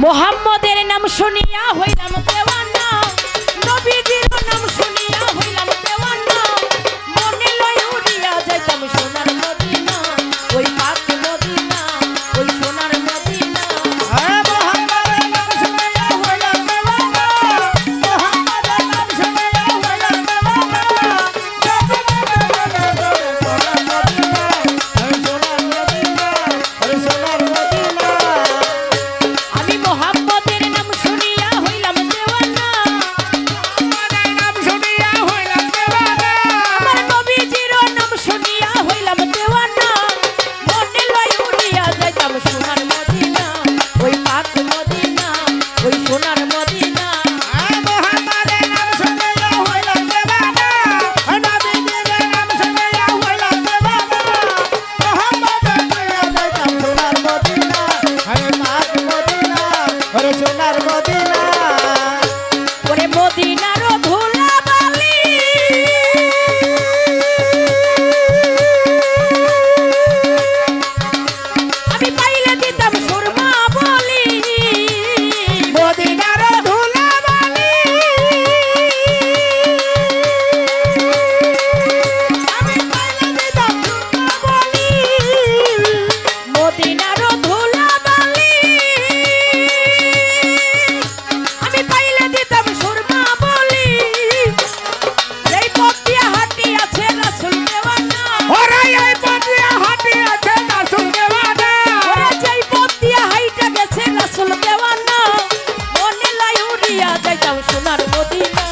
মোহাম্মদের নাম শুনিয়া হইলাম দেওয়ানা, নবীজির নাম শুনিয়া হইলাম দেওয়ানা, মনে লয় উড়িয়া যাইতাম সোনার মদিনা, ওই পাক মদিনা, ওই সোনার মদিনা। মোহাম্মদের নাম শুনিয়া হইলাম দেওয়ানা, মোহাম্মদের নাম শুনিয়া হইলাম দেওয়ানা, সোনার মদিনা, সোনার মদিনা, সোনার মদিনা। আমি মোহাম্মদের নাম শুনিয়া হইলাম দেওয়ানা, মোহাম্মদের নাম শুনিয়া হইলাম দেওয়ানা, আমার নবীজির নাম শুনিয়া হইলাম দেওয়ানা, মনে লয় উড়িয়া যাইতাম সোনার মদিনা, ওই পাক মদিনা, ওই সোনার মদিনা। মোহাম্মদের নাম শুনিয়া হইলাম দেওয়ানা, নবীজির নাম শুনিয়া হইলাম দেওয়ানা, মোহাম্মদের প্রিয় যাইতাম সোনার মদিনা, আরে পাক মদিনা, আরে সোনার মদিনা। ওরে মদিনার ধুলাবালি, আমি পাইলে দিতাম সুরমা বলি, মদিনার ধুলাবালি, আমি পাইলে দিতাম সুরমা বলি। মদিনার ধুলাবালি, আমি পাইলে দিতাম সুরমা বলি, এই পথ দিয়া হাঁটি আছে রাসূল দেওয়ানা, ওরে এই পথে হাঁটি আছে রাসূল দেওয়ানা, ওরে যেই পথ দিয়া হাইটা গেছে রাসূল দেওয়ানা, মনে লয় উড়িয়া যাইতাম সোনার মদিনা,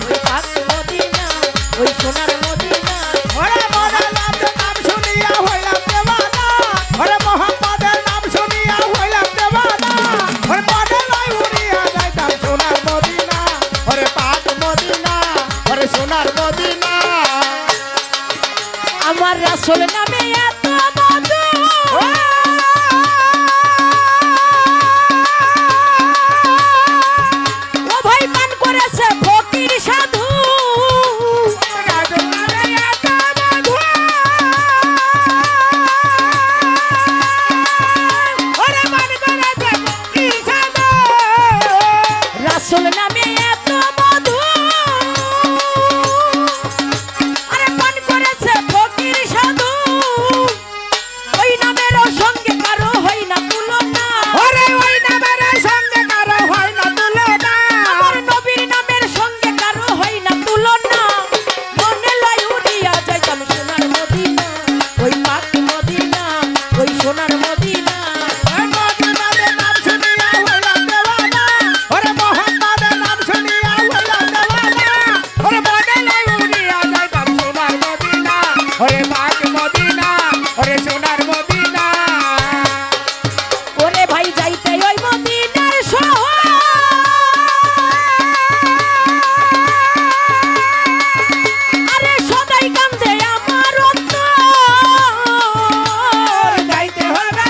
ওই পাক মদিনা, ওই সোনার মদিনা। ওরে মোহাম্মদের নাম শুনিয়া হইলাম দেওয়ানা, ওরে মোহাম্মদের নাম শুনিয়া হইলাম দেওয়ানা, ওরে মনে লয় উড়িয়া যাইতাম সোনার মদিনা, ওরে পাক মদিনা, ওরে সোনার মদিনা। আমার রাসূল নামে এত মধু, ও ভাই পান করেছে ফকির সাধু, রাসূল নামে এত মধু, আরে পান করেছে ফকির সাধু, ওই নামের সঙ্গে কারো হয় না তুলনা, ওরে ওই নামের সঙ্গে কারো হয় না তুলনা, আমার নবীর নামের সঙ্গে কারো হয় না তুলনা, মনে লয় উড়িয়া যাইতাম সোনার মদিনা, ওই পাক মদিনা, ওই সোনার মদিনা। মোহাম্মদের নাম শুনিয়া হইলাম দেওয়ানা, ওরে মোহাম্মদের নাম শুনিয়া হইলাম দেওয়ানা, ওরে মনে লয় উড়িয়া যাইতাম সোনার মদিনা, ওরে পাক মদিনা, ওরে সোনার মদিনা। ওরে ভাই যাইতে ওই মদিনার শহর, আরে সদাই কান্দে আমার অন্তর, যাইতে হবে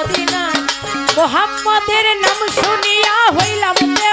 মদিনায় মোহাম্মদের নাম শুনিয়া হইলাম দেওয়ানা